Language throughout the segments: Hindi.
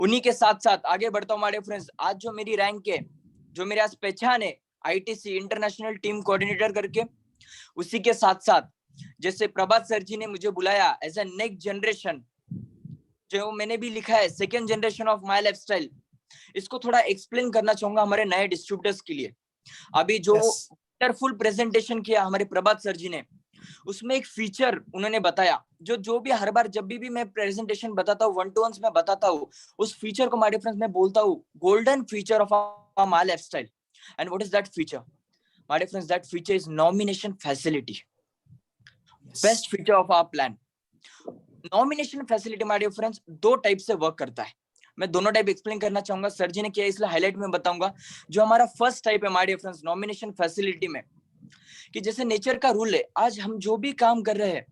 उन्हीं के साथ साथ आगे बढ़ता हूँ हमारे फ्रेंड्स। आज जो मेरी रैंक है, जो मेरे आज पहचान है आईटीसी इंटरनेशनल टीम कोऑर्डिनेटर करके, उसी के साथ साथ जैसे प्रभात सर जी ने मुझे बुलाया एज ए नेक्स्ट जनरेशन, जो मैंने भी लिखा है second generation of my lifestyle, इसको थोड़ा एक्सप्लेन करना चाहूंगा हमारे नए डिस्ट्रीब्यूटर्स के लिए। अभी जो वंडरफुल प्रेजेंटेशन किया हमारे प्रभात सर जी ने, उसमें एक फीचर उन्होंने बताया, जो भी हर बार जब भी मैं प्रेजेंटेशन बताता हूँ, 1-to-1 में बताता हूँ, उस फीचर को माय फ्रेंड्स मैं बोलता हूँ golden feature of my lifestyle. And what is that feature my friends? That feature is nomination facility, best feature of our plan. Nomination facility my friends दो टाइप से वर्क करता है। मैं दोनों टाइप एक्सप्लेन करना चाहूंगा, सर जी ने किया इसलिए हाईलाइट में बताऊंगा। जो हमारा फर्स्ट टाइप है माय फ्रेंड्स नॉमिनेशन फैसिलिटी में, कि जैसे नेचर का रूल है, आज हम जो भी काम कर रहे हैं,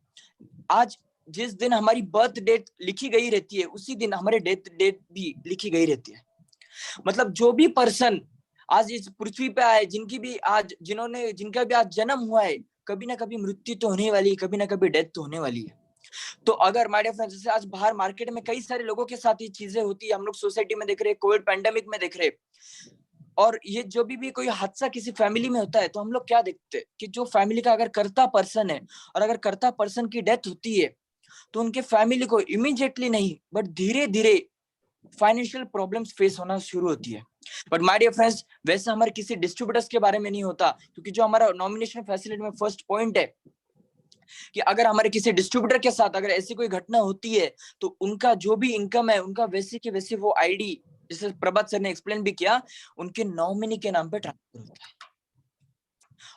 आज जिस दिन हमारी बर्थ डेट लिखी गई रहती है, उसी दिन हमारे डेथ डेट भी लिखी गई रहती है। मतलब जो भी पर्सन आज इस पृथ्वी पे आए, जिनका भी आज जन्म हुआ है, कभी ना कभी मृत्यु तो होने वाली है, कभी ना कभी डेथ तो होने वाली है। तो अगर माय फ्रेंड्स जैसे आज बाहर मार्केट में कई सारे लोगों के साथ ये चीजें होती है, हम लोग सोसाइटी में देख रहे हैं, कोविड पैंडेमिक में देख रहे हैं, और ये जो भी कोई हादसा किसी फैमिली में होता है, तो हम लोग क्या देखते हैं कि जो फैमिली का अगर कर्ता पर्सन है, और अगर कर्ता पर्सन की डेथ होती है, तो उनके फैमिली को इमीडिएटली नहीं बट धीरे धीरे फाइनेंशियल प्रॉब्लम्स फेस होना शुरू होती है। बट माय डियर फ्रेंड्स, वैसा हमारे किसी डिस्ट्रीब्यूटर्स के बारे में नहीं होता, क्योंकि जो हमारा नॉमिनेशन फैसिलिटी में फर्स्ट पॉइंट है कि अगर हमारे किसी डिस्ट्रीब्यूटर के साथ अगर ऐसी कोई घटना होती है, तो उनका जो भी इनकम है, उनका वैसे के वैसे वो आईडी, जैसे प्रभात सर ने एक्सप्लेन भी किया, उनके नॉमिनी के नाम पे ट्रांसफर होता है।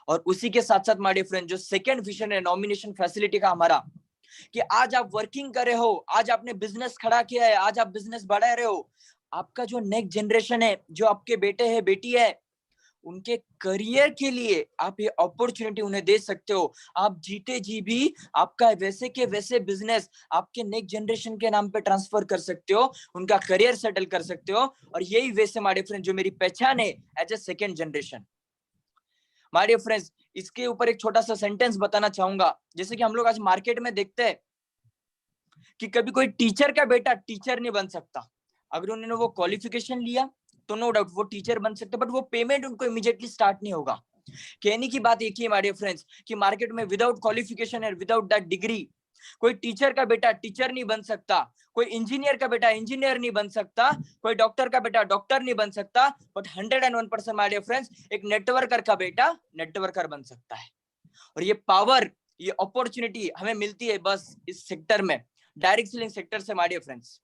और उसी के साथ साथ माय डियर फ्रेंड, जो सेकंड विजन है नॉमिनेशन फैसिलिटी का हमारा, कि आज आप वर्किंग कर रहे हो, आज आपने बिजनेस खड़ा किया है, आज आप बिजनेस बढ़ा रहे हो, आपका जो नेक्स्ट जनरेशन है, जो आपके बेटे है बेटी है, उनके करियर के लिए आप ये अपॉर्चुनिटी उन्हें दे सकते हो। आप जीते जी भी आपका वैसे के वैसे बिजनेस आपके नेक्स्ट जनरेशन के नाम पे ट्रांसफर कर सकते हो, उनका करियर सेटल कर सकते हो। और यही वैसे माय डियर फ्रेंड जो मेरी पहचान है as a second generation. My dear friends, इसके ऊपर एक छोटा सा सेंटेंस बताना चाहूंगा। जैसे कि हम लोग आज मार्केट में देखते हैं कि कभी कोई टीचर का बेटा टीचर नहीं बन सकता। अगर उन्होंने वो क्वालिफिकेशन लिया तो नो डाउट वो टीचर बन सकते, बट वो पेमेंट उनको इमीडिएटली स्टार्ट नहीं होगा। कहने की बात एक ही है माय डियर फ्रेंड्स, कि मार्केट में विदाउट क्वालिफिकेशन और विदाउट दैट डिग्री कोई टीचर का बेटा टीचर नहीं बन सकता, कोई इंजीनियर का बेटा इंजीनियर नहीं बन सकता, कोई डॉक्टर का बेटा डॉक्टर नहीं बन सकता, बट 101% माय डियर फ्रेंड्स एक नेटवर्कर का बेटा नेटवर्कर बन सकता है। और ये पावर, ये अपॉर्चुनिटी हमें मिलती है बस इस सेक्टर में, डायरेक्ट सेलिंग सेक्टर से। माय डियर फ्रेंड्स,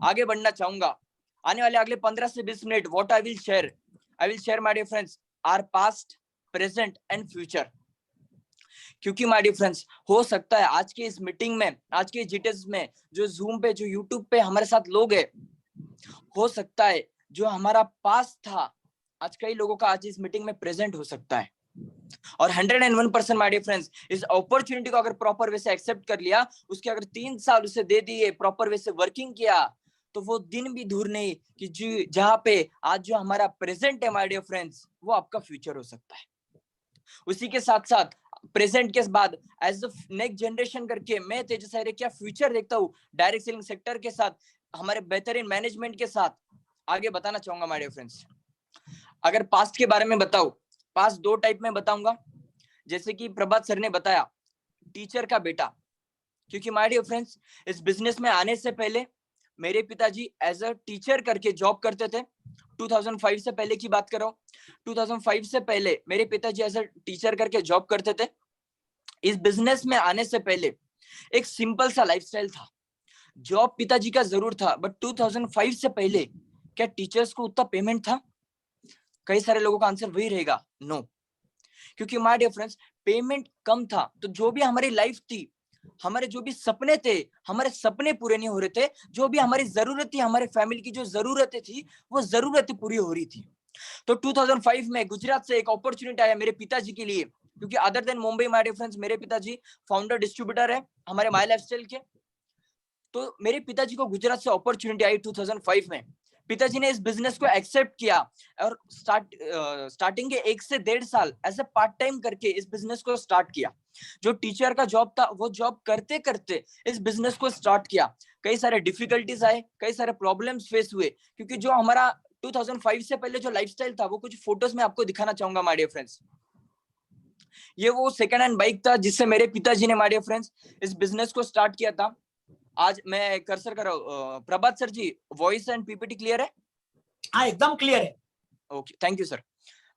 आगे बढ़ना चाहूंगा। आने वाले अगले 15 से 20 minute what I will share my dear friends are past, present and future. क्योंकि माय डियर फ्रेंड्स, हो सकता है आज के इस मीटिंग में, आज के जीटेस में, जो जूम पे, जो यूट्यूब पे हमारे साथ लोग हैं, हो सकता है जो हमारा पास्ट था, आज कई लोगों का आज इस मीटिंग में प्रेजेंट हो सकता है। और 101% माय डियर फ्रेंड्स, इस अपॉर्चुनिटी को अगर प्रॉपर वे से एक्सेप्ट कर लिया, उसके अगर 3 साल उसे दे दिए, प्रॉपर वे से वर्किंग किया, तो वो दिन भी दूर नहीं कि जी जहां पे आज जो हमारा प्रेजेंट है माय डियर फ्रेंड्स, वो आपका फ्यूचर हो सकता है। उसी के साथ साथ प्रेजेंट के बाद एज नेक्स्ट जनरेशन करके मैं तेजस आर्य क्या फ्यूचर देखता हूँ डायरेक्ट सेलिंग सेक्टर के साथ, हमारे बेहतरीन मैनेजमेंट के साथ, आगे बताना चाहूंगा माय डियर फ्रेंड्स। अगर पास्ट के बारे में बताऊं, पास्ट दो टाइप में बताऊंगा। जैसे कि प्रभात सर ने बताया टीचर का बेटा, क्योंकि माय डियर फ्रेंड्स इस बिजनेस में आने से पहले मेरे पिताजी एज अ टीचर करके जॉब करते थे। 2005 से पहले की बात कर रहा हूँ। 2005 से पहले मेरे पिताजी एज अ टीचर करके जॉब करते थे। इस बिजनेस में आने से पहले एक सिंपल सा लाइफस्टाइल था। जॉब पिताजी का जरूर था, बट 2005 से पहले क्या टीचर्स को उतना पेमेंट था? कई सारे लोगों का आंसर वही रहेगा, नो। क्योंकि माय डियर फ्रेंड्स पेमेंट कम था, तो जो भी हमारी लाइफ थी, हमारे जो भी सपने थे, हमारे सपने पूरे नहीं हो रहे थे, जो भी हमारी जरूरत थी, हमारे फैमिली की जो जरूरतें थी, वो जरूरतें पूरी हो रही थी। तो 2005 में गुजरात से एक अपॉर्चुनिटी आया मेरे पिताजी के लिए, क्योंकि other than Mumbai my dear friends मेरे पिताजी फाउंडर डिस्ट्रीब्यूटर है हमारे माय लाइफस्टाइल के। तो मेरे पिताजी को गुजरात से अपॉर्चुनिटी आई 2005 में। पिताजी ने इस बिजनेस को एक्सेप्ट किया और स्टार्टिंग के 1 से 1.5 साल एज ए पार्ट टाइम करके इस बिजनेस को स्टार्ट किया। जो टीचर का जॉब था वो जॉब करते करते इस बिजनेस को स्टार्ट किया। कई सारे डिफिकल्टीज आए, कई सारे प्रॉब्लम्स फेस हुए, क्योंकि जो हमारा 2005 से पहले जो लाइफस्टाइल था वो कुछ फोटोज में आपको दिखाना चाहूंगा माय डियर फ्रेंड्स। ये वो सेकंड हैंड बाइक था जिससे मेरे पिताजी ने माय डियर फ्रेंड्स इस बिजनेस को स्टार्ट किया था। आज मैं कर्सर कर रहा हूँ। Prabhat sir ji, voice and PPT clear है? हाँ, एकदम क्लियर है। Okay, thank you sir.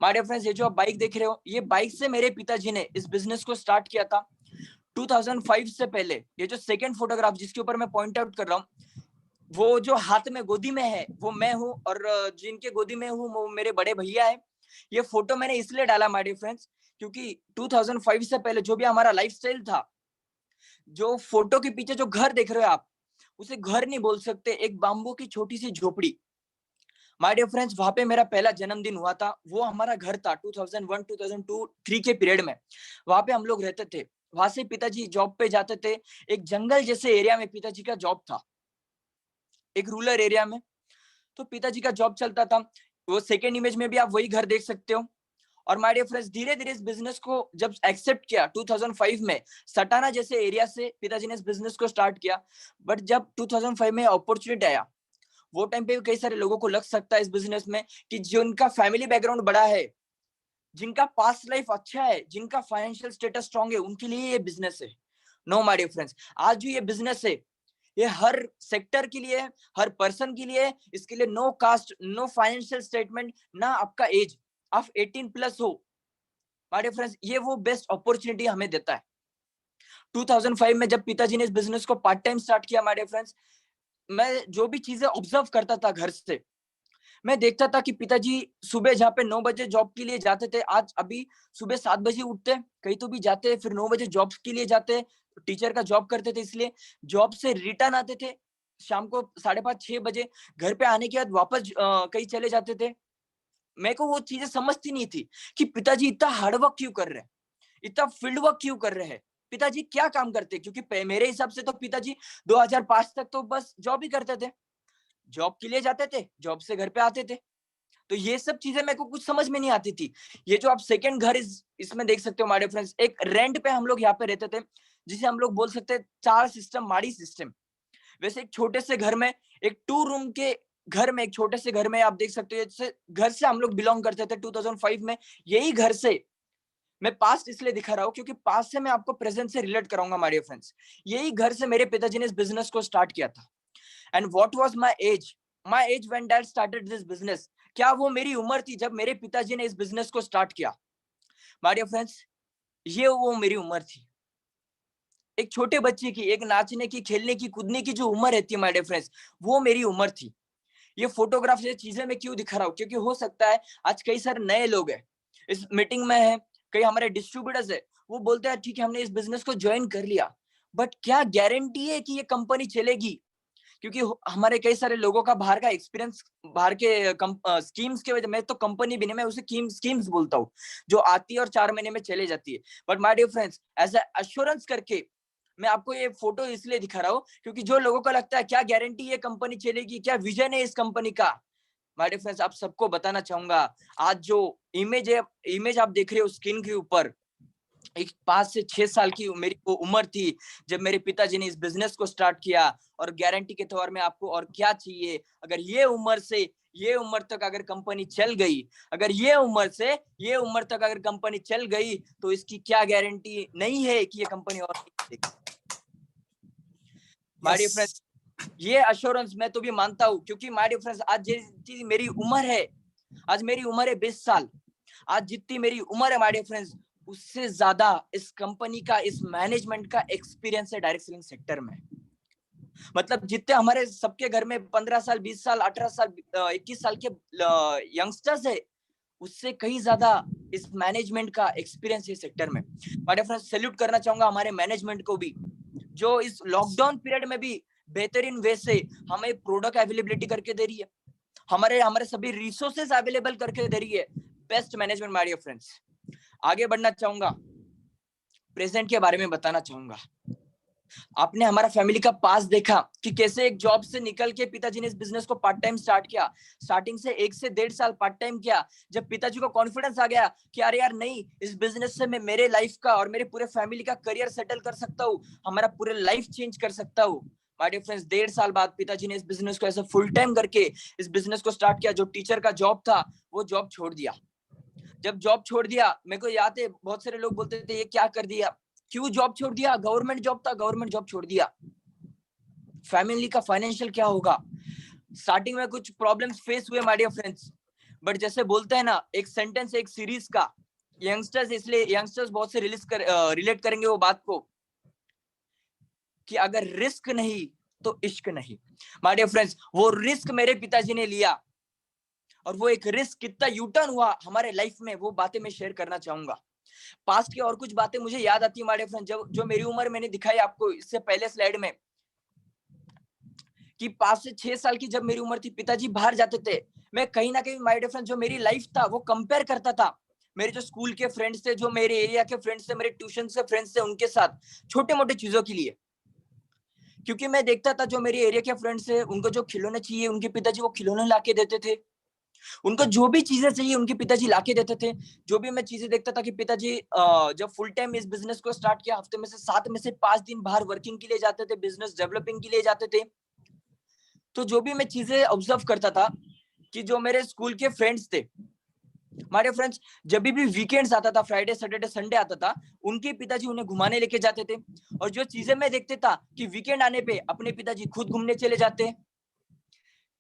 My dear friends, ये जो आप बाइक देख रहे हो, ये बाइक से मेरे पिताजी ने इस बिजनेस को स्टार्ट किया था 2005 से पहले। ये जो सेकंड फोटोग्राफ जिसके ऊपर मैं पॉइंट आउट कर रहा हूँ, वो जो हाथ में गोदी में है वो मैं हूँ, और जिनके गोदी में हूँ वो मेरे बड़े भैया है। ये फोटो मैंने इसलिए डाला माय डियर फ्रेंड्स, क्योंकि 2005 से पहले जो भी हमारा लाइफस्टाइल था, जो फोटो के पीछे जो घर देख रहे हो आप, उसे घर नहीं बोल सकते, एक बाम्बू की छोटी सी झोपड़ी। माय डियर फ्रेंड्स, वहां पे मेरा पहला जन्मदिन हुआ था। वो हमारा घर था 2001 2002 3 के पीरियड में। वहां पे हम लोग रहते थे। वहां से पिताजी जॉब पे जाते थे। एक जंगल जैसे एरिया में पिताजी का जॉब था, एक रूरल एरिया में। तो पिताजी का जॉब चलता था। वो सेकेंड इमेज में भी आप वही घर देख सकते हो। और माय डियर फ्रेंड्स, धीरे धीरे इस बिजनेस को जब एक्सेप्ट किया 2005 में, सटाना जैसे एरिया से पिताजी ने इस बिजनेस को स्टार्ट किया। बट जब 2005 में अपॉर्चुनिटी आया, वो टाइम पे कई सारे लोगों को लग सकता है इस बिजनेस में कि जिनका फैमिली बैकग्राउंड बड़ा है, जिनका पास्ट लाइफ अच्छा है, जिनका फाइनेंशियल स्टेटस स्ट्रांग है, उनके लिए ये बिजनेस है। नो माय डियर फ्रेंड्स, आज जो ये बिजनेस है, ये हर सेक्टर के लिए, हर पर्सन के लिए। इसके लिए no cost, no financial statement, ना आपका एज, आप 18 प्लस हो। माय डियर फ्रेंड्स, ये वो बेस्ट अपॉर्चुनिटी हमें देता है। 2005 में जब पिताजी ने इस बिजनेस को पार्ट टाइम स्टार्ट किया, माय डियर फ्रेंड्स, मैं जो भी चीजें ऑब्जर्व करता था घर से, मैं देखता था कि पिताजी सुबह जहाँ पे 9 बजे जॉब के लिए जाते थे, आज अभी सुबह 7 बजे उठते, कहीं तो भी जाते, फिर 9 बजे जॉब के लिए जाते। टीचर का जॉब करते थे, इसलिए जॉब से रिटर्न आते थे शाम को 5:30 6 बजे। घर पे आने के बाद वापस कहीं चले जाते थे। मेरे को वो चीजें समझती नहीं थी कि पिताजी इतना हार्डवर्क क्यों कर रहे हैं, इतना फील्ड वर्क क्यों कर रहे हैं, पिताजी क्या काम करते हैं। क्योंकि मेरे हिसाब से तो पिताजी 2005 तक तो बस जॉब ही करते थे, जॉब के लिए जाते थे, जॉब से घर पे आते थे। तो ये सब चीजें मेरे को कुछ समझ में नहीं आती थी। ये जो आप सेकंड घर इसमें देख सकते हो माय डियर फ्रेंड्स, एक रेंट पे हम लोग यहाँ पे रहते थे, जिसे हम लोग बोल सकते हैं चार सिस्टम माड़ी सिस्टम। वैसे एक छोटे से घर में, एक 2 रूम के घर में, एक छोटे से घर में आप देख सकते हो, जैसे घर से हम लोग बिलोंग करते थे 2005 में। यही घर से मैं पास्ट इसलिए दिखा रहा हूँ क्योंकि पास्ट से मैं आपको प्रेजेंट से रिलेट कराऊंगा माय डियर फ्रेंड्स। यही घर से मेरे पिताजी ने इस बिजनेस को स्टार्ट किया था। And what was my age when dad started this business. क्या वो मेरी उम्र थी जब मेरे पिताजी ने इस बिजनेस को स्टार्ट किया? माय डियर फ्रेंड्स, ये वो मेरी उम्र थी, एक छोटे बच्चे की, एक नाचने की, खेलने की, कूदने की जो उम्र रहती है माय डियर फ्रेंड्स, वो मेरी उम्र थी। ये फोटोग्राफ से चीजें मैं क्यों दिखा रहा हूँ, क्योंकि हो सकता है आज कई सारे नए लोग हैं इस मीटिंग में है, कई हमारे डिस्ट्रीब्यूटर्स है, वो बोलते हैं ठीक है हमने इस बिजनेस को ज्वाइन कर लिया, बट क्या गारंटी है कि ये कंपनी चलेगी? क्योंकि हमारे कई सारे लोगों का बाहर का एक्सपीरियंस, बाहर के स्कीम्स के वजह, मैं तो कंपनी भी नहीं, मैं उसे स्कीम्स बोलता हूँ, जो आती है और 4 महीने में चले जाती है। But my dear friends, as assurance करके मैं आपको ये फोटो इसलिए दिखा रहा हूँ क्योंकि जो लोगों को लगता है क्या गारंटी ये कंपनी चलेगी, क्या विजन है इस कंपनी का, माय डियर फ्रेंड्स, आप सबको बताना चाहूंगा, आज जो इमेज है, इमेज आप देख रहे हो स्क्रीन के ऊपर, एक 5 से 6 साल की मेरी वो उम्र थी जब मेरे पिताजी ने इस बिजनेस को स्टार्ट किया। और गारंटी के तौर में आपको और क्या चाहिए, अगर ये उम्र से ये उम्र तक अगर कंपनी चल गई, अगर ये उम्र से ये उम्र तक अगर कंपनी चल गई, तो इसकी क्या गारंटी नहीं है कि ये कंपनी और माय डियर फ्रेंड्स, ये अश्योरेंस मैं तो भी मानता हूँ, क्योंकि माय डियर फ्रेंड्स, आज जितनी मेरी उम्र है, आज मेरी उम्र है 20 साल, आज जितनी मेरी उम्र है माय डियर फ्रेंड्स, उससे ज्यादा इस कंपनी का, इस मैनेजमेंट का एक्सपीरियंस है डायरेक्ट सेलिंग सेक्टर में। मतलब जितने हमारे सबके घर में 15 साल 20 साल 18 साल 21 साल के यंगस्टर्स है, उससे कहीं ज्यादा इस मैनेजमेंट का एक्सपीरियंस है सेक्टर में। माय डियर फ्रेंड्स, सैल्यूट करना चाहूंगा हमारे मैनेजमेंट को भी, जो इस लॉकडाउन पीरियड में भी बेहतरीन वे से हमें प्रोडक्ट अवेलेबिलिटी करके दे रही है, हमारे हमारे सभी रिसोर्सेज अवेलेबल करके दे रही है। Best management my dear friends. आगे बढ़ना चाहूंगा, प्रेजेंट के बारे में बताना चाहूंगा। आपने हमारा फैमिली का पास देखा कि कैसे एक जॉब से निकल के पिताजी ने इस बिजनेस को पार्ट टाइम स्टार्ट किया। स्टार्टिंग से 1 से 1.5 साल पार्ट टाइम किया। जब पिताजी को कॉन्फिडेंस आ गया कि अरे यार नहीं, इस बिजनेस से मैं मेरे लाइफ का और मेरे पूरे फैमिली का करियर सेटल कर सकता हूँ, हमारा पूरे लाइफ चेंज कर सकता हूँ। माय डियर फ्रेंड्स, 1.5 साल बाद पिताजी ने इस बिजनेस को ऐसे फुल टाइम करके इस बिजनेस को स्टार्ट किया। जो टीचर का जॉब था वो जॉब छोड़ दिया। जब जॉब छोड़ दिया, मेरे को याद है बहुत सारे लोग बोलते थे ये क्या कर दिया, क्यों जॉब छोड़ दिया, गवर्नमेंट जॉब था, गवर्नमेंट जॉब छोड़ दिया, फैमिली का फाइनेंशियल क्या होगा। स्टार्टिंग में कुछ प्रॉब्लम्स फेस हुए माय डियर फ्रेंड्स, बट जैसे बोलते हैं ना एक सेंटेंस एक सीरीज का, यंगस्टर्स इसलिए यंगस्टर्स बहुत से रिलेट करेंगे वो बात को कि अगर रिस्क नहीं तो इश्क नहीं। माय डियर फ्रेंड्स, वो रिस्क मेरे पिताजी ने लिया और वो एक रिस्क कितना यूटर्न हुआ हमारे लाइफ में, वो बातें मैं शेयर करना चाहूंगा। पास्ट की और कुछ बातें मुझे याद आती है माय डियर फ्रेंड्स, जो मेरी उम्र मैंने दिखाई आपको इससे पहले स्लाइड में कि 5 से 6 साल की जब मेरी उम्र थी, पिताजी बाहर जाते थे, मैं कहीं ना कहीं माय डियर फ्रेंड्स जो मेरी लाइफ था वो कंपेयर करता था मेरे जो स्कूल के फ्रेंड्स थे, जो मेरे एरिया के फ्रेंड्स थे, मेरे ट्यूशन से फ्रेंड्स थे, उनके साथ छोटे मोटे चीजों के लिए। क्योंकि मैं देखता था जो मेरे एरिया के फ्रेंड्स है उनको जो खिलौने चाहिए उनके पिताजी वो खिलौने लाके देते थे, उनको जो भी चीजें चाहिए उनके पिताजी लाके देते थे। जो भी मैं चीजें देखता था कि पिताजी जब फुल टाइम इस बिजनेस को स्टार्ट किया, हफ्ते में से 7 में से 5 दिन बाहर वर्किंग के लिए जाते थे, बिजनेस डेवलपिंग के लिए जाते थे। तो जो भी मैं चीजें ऑब्जर्व करता था कि जो मेरे स्कूल के फ्रेंड्स थे, हमारे फ्रेंड्स, जब भी वीकेंड्स आता था, फ्राइडे सैटरडे संडे आता था, उनके पिताजी उन्हें घुमाने लेके जाते थे। और जो चीजें मैं देखते था कि वीकेंड आने पे अपने पिताजी खुद घूमने चले जाते,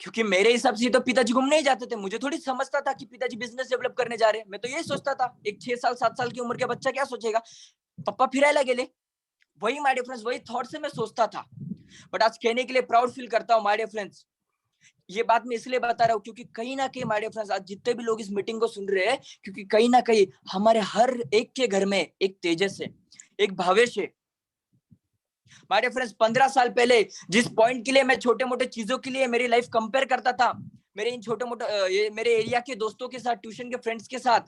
क्योंकि मेरे हिसाब से तो पिताजी घूमने ही जाते थे, मुझे थोड़ी समझता था कि पिताजी बिजनेस डेवलप करने जा रहे हैं। मैं तो यही सोचता था एक 6 साल 7 साल की उम्र का बच्चा क्या सोचेगा, पप्पा फिरायला गेले, वही माय डियर फ्रेंड्स, वही थॉट से मैं सोचता था। बट आज कहने के लिए प्राउड फील करता हूँ माय डियर फ्रेंड्स। ये बात मैं इसलिए बता रहा हूँ क्योंकि कहीं ना कहीं माय डियर फ्रेंड्स आज जितने भी लोग इस मीटिंग को सुन रहे हैं, क्योंकि कहीं ना कहीं हमारे हर एक के घर में एक तेजस है, एक भावेश है। माय डियर फ्रेंड्स, 15 साल पहले जिस पॉइंट के लिए मैं छोटे मोटे चीजों के लिए मेरी लाइफ कंपेयर करता था मेरे इन छोटे मोटे ये मेरे एरिया के दोस्तों के साथ, ट्यूशन के फ्रेंड्स के साथ,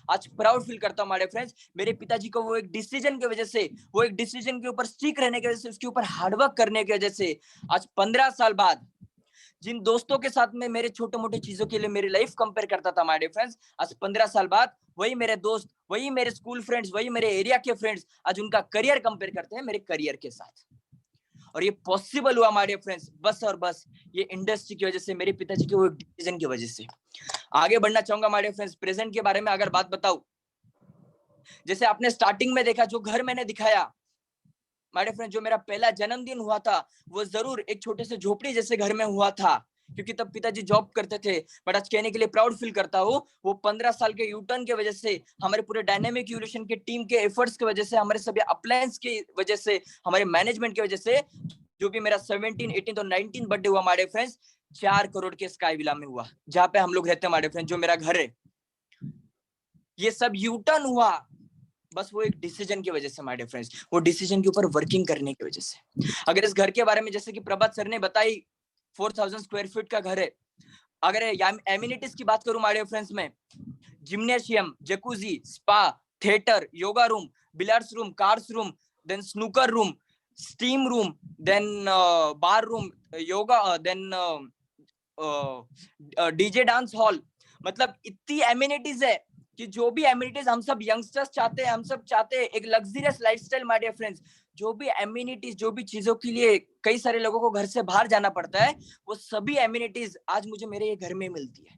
आज प्राउड फील करता हूँ माय डियर फ्रेंड्स। मेरे पिताजी को वो एक डिसीजन की वजह से, वो एक डिसीजन के ऊपर स्टिक रहने की वजह से, उसके ऊपर हार्डवर्क करने की वजह से आज 15 साल बाद जिन दोस्तों के साथ में मेरे छोटे मोटे चीजों के लिए मेरी लाइफ कंपेयर करता था माय डियर फ्रेंड्स, आज 15 साल बाद वही मेरे दोस्त, वही मेरे स्कूल फ्रेंड्स, वही मेरे एरिया के फ्रेंड्स आज उनका करियर कंपेयर करते हैं मेरे करियर के साथ। और ये पॉसिबल हुआ माय डियर फ्रेंड्स बस और बस ये इंडस्ट्री की वजह से, मेरे पिताजी के वो डिसीजन की वजह से। आगे बढ़ना चाहूंगा माय डियर फ्रेंड्स, प्रेजेंट के बारे में अगर बात बताऊं, जैसे आपने स्टार्टिंग में देखा जो घर मैंने दिखाया माय डियर फ्रेंड, जो मेरा पहला जन्मदिन हुआ था वो जरूर एक छोटे से झोपड़ी जैसे घर में हुआ था, क्योंकि तब पिताजी जॉब करते थे। बट आज कहने के लिए प्राउड फील करता हूँ, वो 15 साल के यूटर्न की वजह से, हमारे पूरे डायनेमिक इवोल्यूशन के टीम के एफर्ट्स की वजह से, हमारे सभी अप्लायंस की वजह से, हमारे मैनेजमेंट की वजह से, जो भी मेरा 17, 18 और 19 बर्थडे हुआ माय डियर फ्रेंड्स, 4 करोड़ के स्काई विला में हुआ, जहाँ पे हम लोग रहते हैं माय डियर फ्रेंड, जो मेरा घर है। ये सब यूटर्न हुआ बस वो एक डिसीजन की वजह से माय डियर फ्रेंड्स, वो डिसीजन के ऊपर वर्किंग करने की वजह से। अगर इस घर के बारे में जैसे कि प्रभात सर ने बताई, 4000 स्क्वायर फीट का घर है। अगर एमिनिटीज की बात करूं माय डियर फ्रेंड्स में, gymnasium, jacuzzi, spa, theatre, yoga room, billiards room, cards room, then snooker room, steam room, then bar room, yoga, then DJ dance hall, मतलब इतनी एमिनिटीज है कि जो भी एमिनिटीज हम सब यंगस्टर्स चाहते हैं, हम सब चाहते हैं एक luxurious lifestyle my dear friends, जो भी एमिनिटीज, जो भी चीजों के लिए कई सारे लोगों को घर से बाहर जाना पड़ता है, वो सभी एमिनिटीज आज मुझे मेरे ये घर में मिलती है।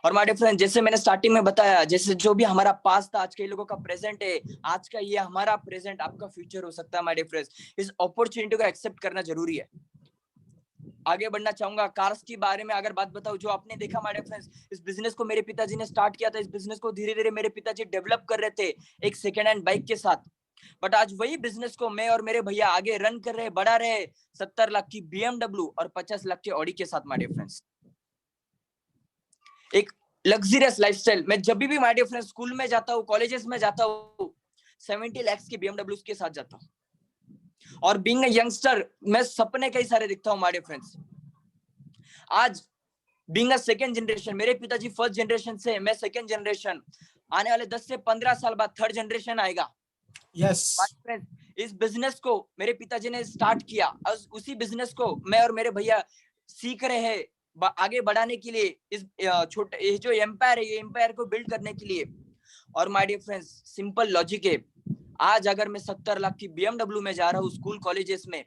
और माय डियर फ्रेंड, जैसे मैंने स्टार्टिंग में बताया, जैसे जो भी हमारा पास था आज कई लोगों का प्रेजेंट है, आज का ये हमारा प्रेजेंट आपका फ्यूचर हो सकता है माय डियर फ्रेंड्स। इस अपॉर्चुनिटी को एक्सेप्ट करना जरूरी है। आगे बढ़ना चाहूंगा, कार्स के बारे में अगर बात बताऊं, जो आपने देखा माय डियर फ्रेंड्स, इस बिजनेस को मेरे पिताजी ने स्टार्ट किया था, इस बिजनेस को धीरे धीरे मेरे पिताजी डेवलप कर रहे थे एक सेकेंड हैंड बाइक के साथ। बट आज वही बिजनेस को मैं और मेरे भैया आगे रन कर रहे, बढ़ा रहे 70 लाख की BMW और 50 लाख के ऑडी के साथ माय डियर फ्रेंड्स। एक लग्जरियस लाइफस्टाइल। मैं जब भी माय डियर फ्रेंड्स स्कूल में जाता हूँ, कॉलेजेस में जाता हूँ, 70 लाख की BMW के साथ जाता हूँ। और बीइंग अ यंगस्टर मैं सपने कई सारे दिखता हूँ माय डियर फ्रेंड्स। आज बीइंग अ सेकंड जनरेशन, मेरे पिताजी फर्स्ट जनरेशन से, मैं सेकंड जनरेशन, आने वाले 10 से 15 साल बाद थर्ड जनरेशन आएगा। यस माय फ्रेंड्स, इस बिजनेस को मेरे पिताजी ने स्टार्ट किया और उसी बिजनेस को मैं और मेरे भैया सीख रहे हैं आगे बढ़ाने के लिए, इस छोटे ये जो एम्पायर है, ये एम्पायर को बिल्ड करने के लिए। और my dear friends, simple logic है, आज अगर मैं 70 लाख की BMW में जा रहा हूँ स्कूल कॉलेजेस में,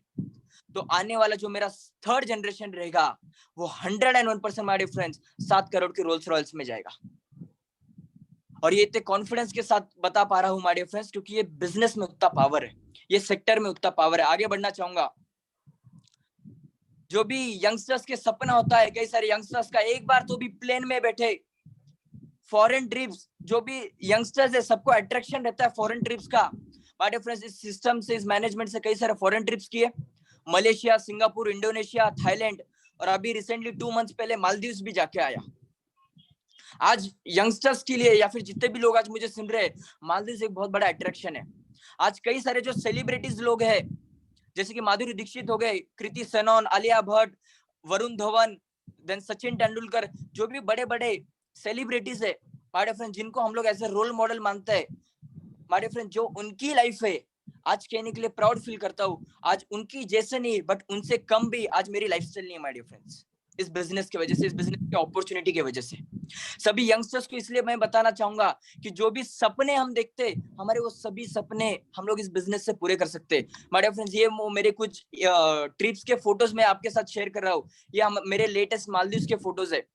तो आने वाला जो मेरा थर्ड जनरेशन रहेगा वो 101% माय डियर फ्रेंड्स 7 करोड़ के रोल्स रॉयल्स में जाएगा। और ये इतने कॉन्फिडेंस के साथ बता पा रहा हूँ माय डियर फ्रेंड्स, क्योंकि ये बिजनेस में उतना पावर है, ये सेक्टर में उतना पावर है। आगे बढ़ना चाहूंगा। जो भी यंगस्टर्स के सपना होता है, कई सारे यंगस्टर्स का एक बार तो भी प्लेन में बैठे फॉरेन ट्रिप्स, जो भी यंगस्टर्स है सबको अट्रैक्शन रहता है फॉरेन ट्रिप्स का। माय डियर फ्रेंड्स, इस सिस्टम से, इस मैनेजमेंट से कई सारे फॉरेन ट्रिप्स किए, मलेशिया, सिंगापुर, इंडोनेशिया, थाईलैंड, और अभी रिसेंटली 2 मंथ्स पहले मालदीव्स भी जाके आया। आज यंगस्टर्स के लिए या फिर जितने भी लोग आज मुझे सुन रहे हैं, मालदीव एक बहुत बड़ा अट्रैक्शन है। आज कई सारे जो सेलिब्रिटीज लोग हैं, जैसे कि माधुरी दीक्षित हो गए, कृति सेनन, आलिया भट्ट, वरुण धवन, देन सचिन तेंदुलकर, जो भी बड़े बड़े सेलिब्रिटीज है माय डियर फ्रेंड, जिनको हम लोग एज ए रोल मॉडल मानते हैं माय डियर फ्रेंड, जो उनकी लाइफ है आज कहने के लिए प्राउड फील करता हूँ। आज उनकी जैसे नहीं बट उनसे कम भी आज मेरी लाइफस्टाइल नहीं है माय डियर फ्रेंड्स, इस बिजनेस की वजह से, इस बिजनेस की अपॉर्चुनिटी की वजह से। सभी यंगस्टर्स को इसलिए मैं बताना चाहूंगा कि जो भी सपने हम देखते, हमारे वो सभी सपने हम लोग इस बिजनेस से पूरे कर सकते हैं माय डियर फ्रेंड्स। ये मेरे कुछ ट्रिप्स के फोटोज मैं आपके साथ शेयर कर रहा हूँ, ये मेरे लेटेस्ट मालदीव्स के फोटोज है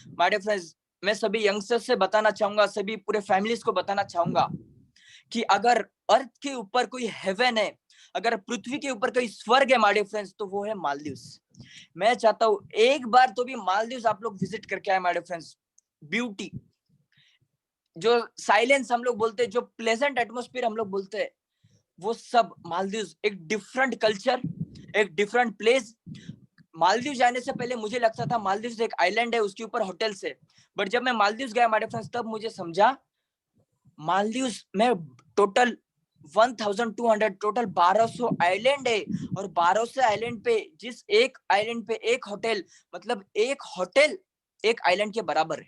माय डियर फ्रेंड्स। मैं सभी यंगस्टर्स से बताना चाहूंगा, सभी पूरे फैमिलीज को बताना चाहूंगा कि अगर अर्थ के ऊपर कोई हेवन है, अगर पृथ्वी के ऊपर कोई स्वर्ग है माय डियर फ्रेंड्स, तो वो है मालदीव्स। मैं चाहता हूँ एक बार तो भी मालदीव्स आप लोग विजिट करके आए माय डियर फ्रेंड्स। ब्यूटी, जो साइलेंस हम लोग बोलते हैं, जो प्लेजेंट एटमोस्फियर हम लोग बोलते हैं, वो सब मालदीव्स, एक डिफरेंट कल्चर, एक डिफरेंट प्लेस। मालदीव जाने से पहले मुझे लगता था मालदीव एक आइलैंड है, उसके ऊपर होटल्स है, बट जब मैं मालदीव गया माय डियर फ्रेंड्स, तब मुझे समझा मालदीव में टोटल 1200, टोटल 1200 आइलैंड है, और 1200 आइलैंड पे जिस एक आइलैंड पे एक होटल, मतलब एक होटल एक आइलैंड के बराबर है।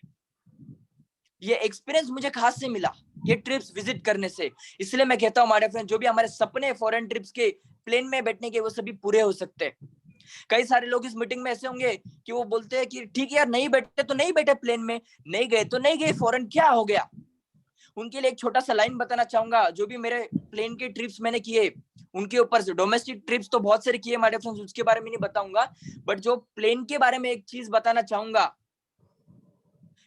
ये एक्सपीरियंस मुझे कहां से मिला? ये ट्रिप्स विजिट करने से। इसलिए मैं कहता हूँ माय डियर फ्रेंड, जो भी हमारे सपने फॉरेन ट्रिप्स के, प्लेन में बैठने के, वो सभी पूरे हो सकते हैं। कई सारे लोग इस मीटिंग में ऐसे होंगे कि वो बोलते हैं कि ठीक है यार, नहीं बैठे तो नहीं बैठे प्लेन में, नहीं गए तो नहीं गए फॉरेन, क्या हो गया? उनके लिए एक छोटा सा लाइन बताना चाहूंगा। जो भी मेरे प्लेन के ट्रिप्स मैंने किए, उनके ऊपर से डोमेस्टिक ट्रिप्स तो बहुत सारे किए माय डियर फ्रेंड्स, उसके बारे में नहीं बताऊंगा, बट जो प्लेन के बारे में एक चीज बताना चाहूंगा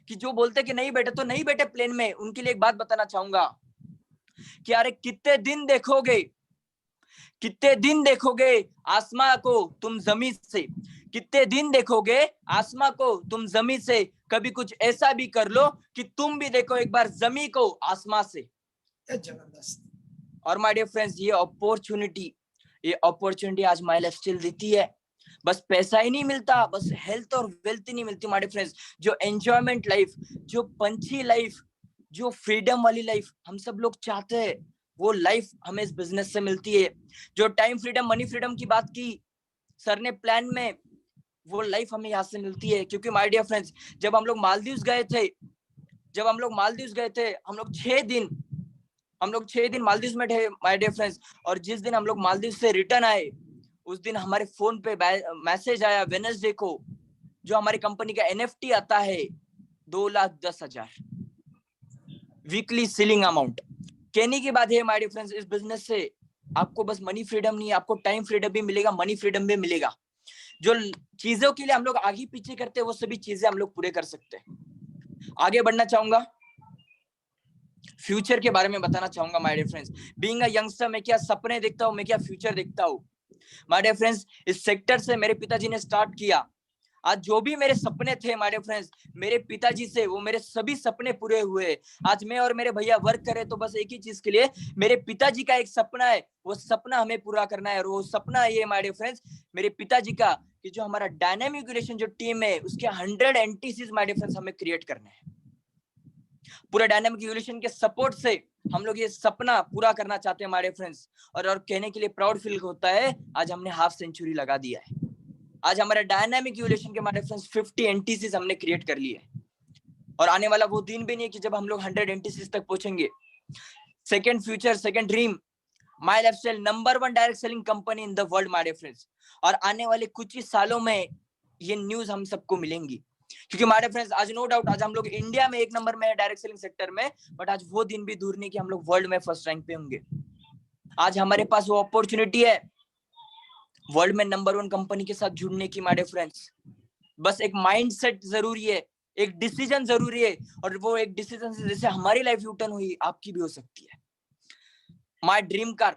कि जो बोलते कि नहीं बैठे तो नहीं बैठे प्लेन में, उनके लिए एक बात बताना चाहूंगा कि अरे कितने दिन देखोगे, कितने दिन देखोगे आसमां को तुम जमीन से, कितने दिन देखोगे आसमां को तुम जमीन से, कभी कुछ ऐसा भी कर लो कि तुम भी देखो एक बार जमीन को आसमां से। जबरदस्त। और माय डियर फ्रेंड्स, ये अपॉर्चुनिटी आज माय लाइफस्टाइल देती है। बस पैसा ही नहीं मिलता, बस हेल्थ और वेल्थ ही नहीं मिलती माय डियर फ्रेंड्स, जो एंजॉयमेंट लाइफ, जो पंछी लाइफ, जो फ्रीडम वाली लाइफ हम सब लोग चाहते हैं, वो लाइफ हमें इस बिजनेस से मिलती है। जो टाइम फ्रीडम, मनी फ्रीडम की बात की सर ने प्लान में, वो लाइफ हमें यहाँ से मिलती है। क्योंकि माय डियर फ्रेंड्स, जब हम लोग मालदीव्स गए थे, हम लोग 6 दिन मालदीव्स में थे माय डियर फ्रेंड्स, और जिस दिन हम लोग मालदीव से रिटर्न आए, उस दिन हमारे फोन पे मैसेज आया वेडनेसडे को, जो हमारी कंपनी का NFT आता है 2,10,000 वीकली सीलिंग अमाउंट। कहने की बात है माय डियर फ्रेंड्स, इस बिजनेस से आपको बस मनी फ्रीडम नहीं, आपको टाइम फ्रीडम भी मिलेगा, मनी फ्रीडम भी मिलेगा। जो चीजों के लिए हम लोग आगे पीछे करते हैं, वो सभी चीजें हम लोग पूरे कर सकते हैं। आगे बढ़ना चाहूंगा, फ्यूचर के बारे में बताना चाहूंगा my dear friends. Being a youngster, मैं क्या सपने देखता हूँ, मैं क्या फ्यूचर देखता हूँ माय डियर फ्रेंड्स। इस सेक्टर से मेरे पिताजी ने स्टार्ट किया। आज जो भी मेरे सपने थे माय डियर फ्रेंड्स, मेरे पिताजी से वो मेरे सभी सपने पूरे हुए। आज मैं और मेरे भैया वर्क करें तो बस एक ही चीज के लिए, मेरे पिताजी का एक सपना है, वो सपना हमें पूरा करना है। और वो सपना ये माय डियर फ्रेंड्स, मेरे पिताजी का, कि जो हमारा डायनामिक रिलेशन जो टीम है, उसके 100 एंटीसीज माय डियर फ्रेंड्स हमें क्रिएट करने हैं। पूरे डायनामिक रिलेशन के सपोर्ट से हम लोग ये सपना पूरा करना चाहते हैं माय डियर फ्रेंड्स। और कहने के लिए प्राउड फील होता है, आज हमने हाफ सेंचुरी लगा दिया है। आज हमारे डायनामिक रिलेशन के माय फ्रेंड्स 50 एंटीसीज हमने क्रिएट कर लिए है, और आने वाला वो दिन भी नहीं है कि जब हम लोग 100 एंटीसीज तक पहुंचेंगे। Second future, second dream, my lifestyle number 1 direct selling company in the world my dear friends. और आने वाले कुछ ही सालों में ये न्यूज हम सबको मिलेंगी, क्योंकि हमारे फ्रेंड्स आज नो डाउट आज हम लोग इंडिया में 1 नंबर में है डायरेक्ट सेलिंग सेक्टर में, बट आज वो दिन भी दूर नहीं कि हम लोग वर्ल्ड में फर्स्ट रैंक पे होंगे। आज हमारे पास वो अपॉर्चुनिटी है वर्ल्ड में नंबर 1 कंपनी के साथ जुड़ने की माय फ्रेंड्स। बस एक माइंडसेट जरूरी है, एक डिसीजन जरूरी है, और वो एक डिसीजन से जैसे हमारी लाइफ यू टर्न हुई आपकी भी हो सकती है। माय ड्रीम कार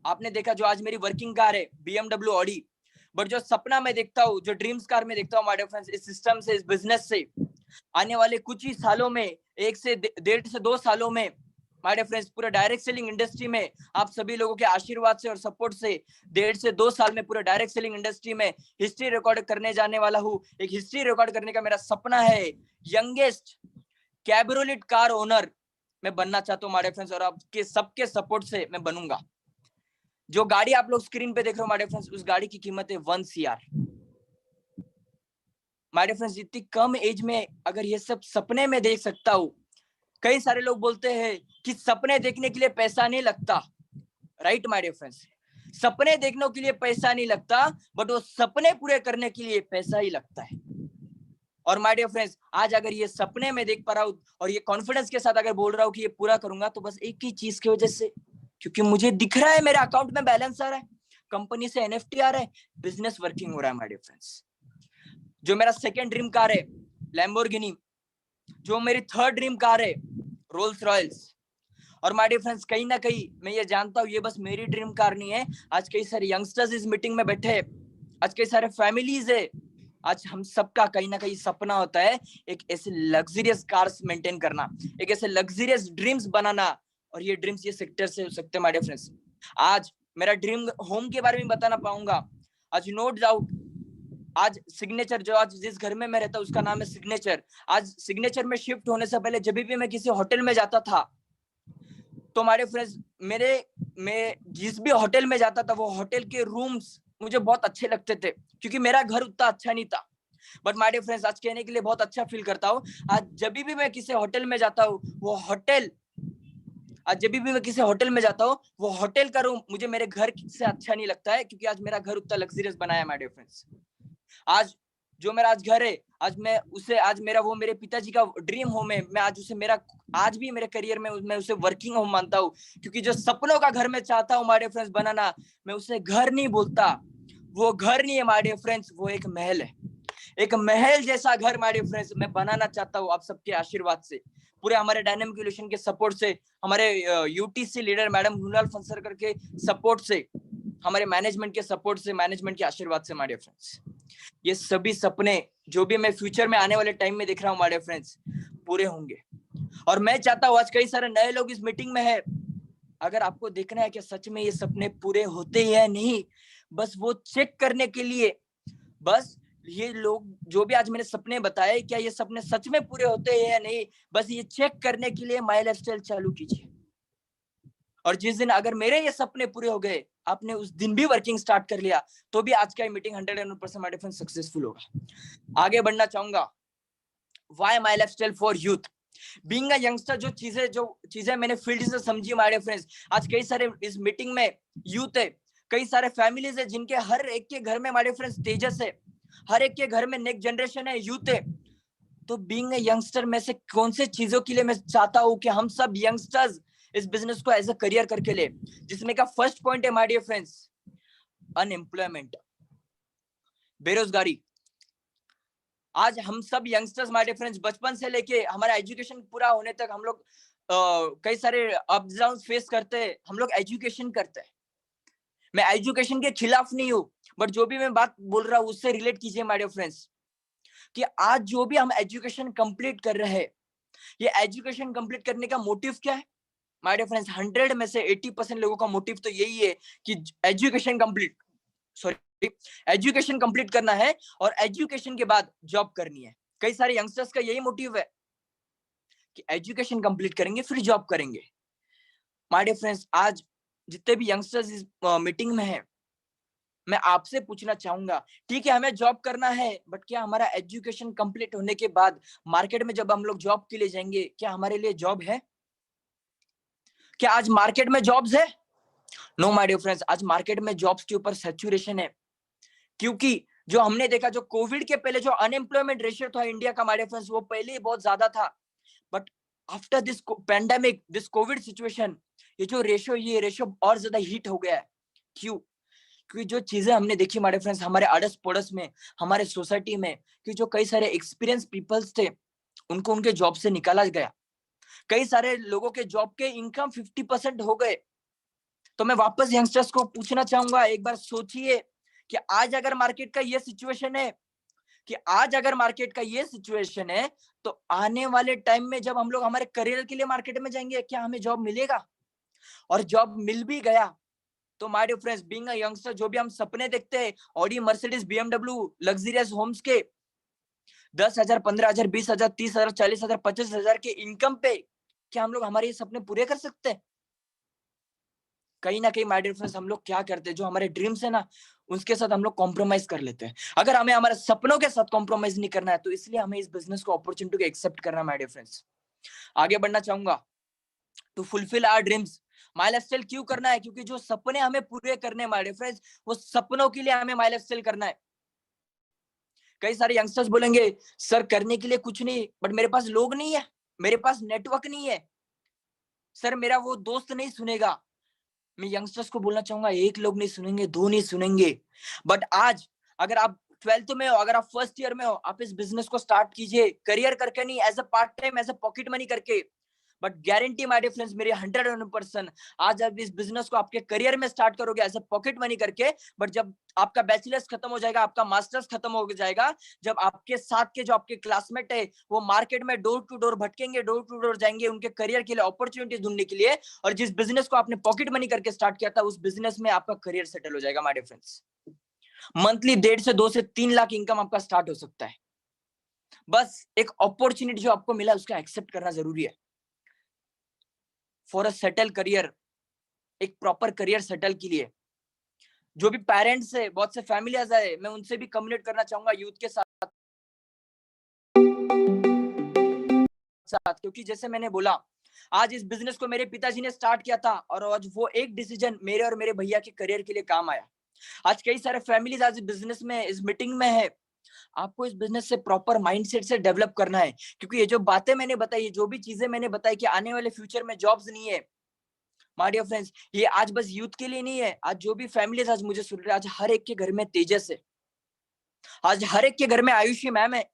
आपने देखा, जो आज मेरी वर्किंग कार है BMW ऑडी, बट जो सपना मैं देखता हूँ, जो ड्रीम्स कार में देखता हूँ माय डियर फ्रेंड्स, इस सिस्टम से, इस बिजनेस से आने वाले कुछ ही सालों में, 1 से 1.5 से 2 सालों में माय डियर फ्रेंड्स, पूरा डायरेक्ट सेलिंग इंडस्ट्री में आप सभी लोगों के आशीर्वाद से और सपोर्ट से 1.5 से 2 साल में पूरा डायरेक्ट सेलिंग इंडस्ट्री में हिस्ट्री रिकॉर्ड करने जाने वाला हूँ। एक हिस्ट्री रिकॉर्ड करने का मेरा सपना है। यंगेस्ट कैब्रोलेट कार ओनर मैं बनना चाहता हूँ माय डियर फ्रेंड्स, और आपके सबके सपोर्ट से मैं बनूंगा। जो गाड़ी आप लोग स्क्रीन पे देख रहे हो माय डियर फ्रेंड्स, उस गाड़ी की कीमत है 1 CR। माय डियर फ्रेंड्स, इतनी कम एज में अगर ये सब सपने में देख सकता हूँ। कई सारे लोग बोलते हैं कि सपने देखने के लिए पैसा नहीं लगता, राइट माय डियर फ्रेंड्स, सपने देखने के लिए पैसा नहीं लगता, बट वो सपने पूरे करने के लिए पैसा ही लगता है। और माय डियर फ्रेंड्स, आज अगर ये सपने में देख पा रहा हूँ और ये कॉन्फिडेंस के साथ अगर बोल रहा हूँ कि ये पूरा करूंगा, तो बस एक ही चीज की वजह से, क्योंकि मुझे दिख रहा है मेरे अकाउंट में बैलेंस आ रहा है, कंपनी से NFT आ रहा है, बिजनेस वर्किंग हो रहा है माय डियर फ्रेंड्स। जो मेरा सेकंड ड्रीम कार है लैम्बोर्गिनी, जो मेरी थर्ड ड्रीम कार है रोल्स रॉयल्स। और माय डियर फ्रेंड्स, कहीं ना कहीं मैं ये जानता हूँ ये बस मेरी ड्रीम कार नहीं है। आज कई सारे यंगस्टर्स इस मीटिंग में बैठे हैं, आज कई सारे फैमिलीज है, आज हम सबका कहीं ना कहीं सपना होता है एक ऐसे लग्जरियस कार्स मेंटेन करना, एक ऐसे लग्जरियस ड्रीम्स बनाना, और ये ड्रीम्स ये सेक्टर से हो सकते हैं माय डियर फ्रेंड्स। आज मेरा ड्रीम होम के बारे में बताना पाऊंगा। आज नो डाउट आज सिग्नेचर, जो आज जिस घर में मैं रहता हूँ उसका नाम है सिग्नेचर। आज सिग्नेचर में शिफ्ट होने से पहले जब भी मैं किसी होटल में जाता था, तो हमारे फ्रेंड्स मैं जिस भी होटल में जाता था वो होटल के रूम्स मुझे बहुत अच्छे लगते थे, क्योंकि मेरा घर उतना अच्छा नहीं था। बट माय डियर फ्रेंड्स, आज कहने के लिए बहुत अच्छा फील करता हूँ। आज जब भी मैं किसी होटल में जाता हूँ वो होटल, आज जब भी मैं किसी होटल में जाता हूँ वो होटल का रूम मुझे मेरे घर से अच्छा नहीं लगता है, क्योंकि आज मेरा घर उतना लग्जरियस बनाया है माय डियर फ्रेंड्स। आज जो मेरा आज घर है, आज मैं उसे, आज मेरा वो मेरे पिताजी का ड्रीम होम है, मैं आज उसे मेरा, आज भी मेरे करियर में मैं उसे वर्किंग होम मानता हूँ, क्योंकि जो सपनों का घर मैं चाहता हूँ माय डियर फ्रेंड्स बनाना, मैं उसे घर नहीं बोलता, वो घर नहीं है माय डियर फ्रेंड्स, वो एक महल है। एक महल जैसा घर माय डियर फ्रेंड्स मैं बनाना चाहता हूँ आप सबके आशीर्वाद से, पूरे हमारे डायनामिक इवोल्यूशन के सपोर्ट से, हमारे UTC लीडर मैडम हुनाल फंसरकर के सपोर्ट से, हमारे मैनेजमेंट के सपोर्ट से, मैनेजमेंट के आशीर्वाद से माय डियर फ्रेंड्स, ये सभी सपने जो भी मैं फ्यूचर में आने वाले टाइम में देख रहा हूँ माय डियर फ्रेंड्स, पूरे होंगे। और मैं चाहता हूँ, आज कई सारे नए लोग इस मीटिंग में है, अगर आपको देखना है कि सच में ये सपने पूरे होते हैं या नहीं, बस वो चेक करने के लिए, बस ये लोग जो भी आज मैंने सपने बताए, क्या ये सपने सच में पूरे होते हैं या नहीं, बस ये चेक करने के लिए माय लाइफस्टाइल चालू कीजिए। और जिस दिन अगर मेरे ये सपने पूरे हो गए, आपने उस दिन भी वर्किंग स्टार्ट कर लिया, तो भी आज का मीटिंग 101% माय डिफरेंस सक्सेसफुल होगा। आगे बढ़ना चाहूंगा, why my lifestyle for youth, being a youngster, जो चीजें मैंने फील्ड से समझी माय डियर फ्रेंड्स, आज कई सारे इस मीटिंग में यूथ है, कई सारे फैमिलीज है, जिनके हर एक के घर में माय डियर फ्रेंड्स तेजस है, हर एक के घर में नेक्स्ट जनरेशन है, यूथ है। तो बीइंग अ यंगस्टर में से कौन से चीजों के लिए मैं चाहता हूँ कि हम सब यंगस्टर्स इस बिजनेस को एज अ करियर करके ले, जिसमें का फर्स्ट पॉइंट है माय डियर फ्रेंड्स, अनएम्प्लॉयमेंट, बेरोजगारी। आज हम सब यंगस्टर्स माय डियर फ्रेंड्स, बचपन से लेके हमारा एजुकेशन पूरा होने तक हम लोग कई सारे अप्स डाउन फेस करते हैं, हम लोग एजुकेशन करते हैं। मैं एजुकेशन के खिलाफ नहीं हूँ, बट जो भी मैं बात बोल रहा हूँ उससे रिलेट कीजिए माय डियर फ्रेंड्स, कि आज जो भी हम एजुकेशन कंप्लीट कर रहे हैं, ये एजुकेशन कंप्लीट करने का मोटिव क्या है माय डियर फ्रेंड्स? 100 में से 80% लोगों का मोटिव तो यही है कि एजुकेशन कंप्लीट करना है और एजुकेशन के बाद जॉब करनी है। कई सारे यंगस्टर्स का यही मोटिव है कि एजुकेशन कंप्लीट करेंगे फिर जॉब करेंगे। माय डियर फ्रेंड्स, आज जितने भी यंगस्टर्स इस मीटिंग में है, मैं आपसे पूछना चाहूंगा, ठीक है हमें जॉब करना है, बट क्या हमारा एजुकेशन कंप्लीट होने के बाद मार्केट में जब हम लोग जॉब के लिए जाएंगे, क्या हमारे लिए जॉब है? क्या आज मार्केट में जॉब्स है? नो माय डियर फ्रेंड्स, आज मार्केट में जॉब्स के ऊपर सैचुरेशन है, क्योंकि जो हमने देखा, जो कोविड के पहले जो अनएम्प्लॉयमेंट रेशियो था इंडिया का माय डियर फ्रेंड्स, वो पहले ही बहुत ज्यादा था। But after this pandemic, this Covid situation, ये रेशियो और ज्यादा हीट हो गया है। क्यों? क्योंकि जो चीजें हमने देखी माय डियर फ्रेंड्स, हमारे अड़स पड़ोस में, हमारे सोसाइटी में, कि जो कई सारे एक्सपीरियंस पीपल्स थे, उनको उनके जॉब से निकाला गया। कई सारे लोगों के जॉब के इनकम 50% हो गए। तो मैं वापस यंगस्टर्स को पूछना चाहूंगा, एक बार सोचिए कि आज अगर मार्केट का ये सिचुएशन है, तो आने वाले टाइम में जब हम लोग हमारे करियर के लिए मार्केट में जाएंगे, क्या हमें जॉब मिलेगा? और जॉब मिल भी गया तो my dear friends, being a youngster, जो भी हम सपने देखते हैं Audi, Mercedes, BMW, luxurious homes के 10,000, 15,000, 20,000, 30,000, 40,000, 25,000 के इनकम पे, क्या हम लोग हमारे ये सपने पूरे कर सकते हैं? कहीं ना कहीं माय डियर फ्रेंड्स, हम लोग क्या करते हैं, जो हमारे ड्रीम्स है ना, उसके साथ हम लोग कॉम्प्रोमाइज कर लेते हैं। अगर हमें हमारे सपनों के साथ कॉम्प्रोमाइज नहीं करना है, तो इसलिए हमें इस बिजनेस को, अपॉर्चुनिटी को एक्सेप्ट करना है माय डियर फ्रेंड्स। आगे बढ़ना चाहूंगा, to fulfil our dreams, my lifestyle क्यों करना है? क्योंकि जो सपने हमें पूरे करने हैं माय डियर फ्रेंड्स, वो सपनों के लिए हमें माई लाइफस्टाइल करना है। कई सारे यंगस्टर्स बोलेंगे, सर करने के लिए कुछ नहीं, बट मेरे पास लोग नहीं है, मेरे पास नेटवर्क नहीं है, सर मेरा वो दोस्त नहीं सुनेगा। मैं यंगस्टर्स को बोलना चाहूंगा, एक लोग नहीं सुनेंगे, दो नहीं सुनेंगे, बट आज अगर आप 12th में हो, अगर आप फर्स्ट ईयर में हो, आप इस बिजनेस को स्टार्ट कीजिए, करियर करके नहीं, as a part time, as a pocket money करके। But guarantee my dear friends, मेरी 101%, आज आप इस बिजनेस को आपके करियर में स्टार्ट करोगे एज अ पॉकेट मनी करके, बट जब आपका बैचलर्स खत्म हो जाएगा, आपका मास्टर्स खत्म हो जाएगा, जब आपके साथ के जो आपके क्लासमेट है, वो मार्केट में डोर टू डोर भटकेंगे, डोर टू डोर जाएंगे उनके करियर के लिए, अपॉर्चुनिटी ढूंढने के लिए, और जिस बिजनेस को आपने पॉकेट मनी करके स्टार्ट किया था, उस बिजनेस में आपका करियर सेटल हो जाएगा माय डियर फ्रेंड्स। मंथली 1.5 से 2 से 3 लाख इनकम आपका स्टार्ट हो सकता है। बस एक अपॉर्चुनिटी जो आपको मिला, उसका एक्सेप्ट करना जरूरी है फॉर अ सेटल करियर, एक प्रॉपर करियर सेटल के लिए। जो भी पेरेंट्स है, बहुत से फैमिलीज है, मैं उनसे भी कम्युनिकेट करना चाहूंगा यूथ के साथ साथ, क्योंकि जैसे मैंने बोला, आज इस बिजनेस को मेरे पिताजी ने स्टार्ट किया था, और आज वो एक डिसीजन मेरे और मेरे भैया के करियर के लिए काम आया। आज कई सारे फैमिलीज आज बिजनेस में, इस मीटिंग में है। आपको इस बिजनेस से प्रॉपर माइंडसेट से डेवलप करना है, क्योंकि ये जो बातें मैंने बताई, जो भी चीजें मैंने बताई कि आने वाले फ्यूचर में जॉब्स नहीं है माय डियर फ्रेंड्स, ये आज बस यूथ के लिए नहीं है। आज जो भी फैमिलीज आज मुझे सुन रहे हैं, आज हर एक के घर में तेजस है, आज हर एक के घर में आयुषी मैम है।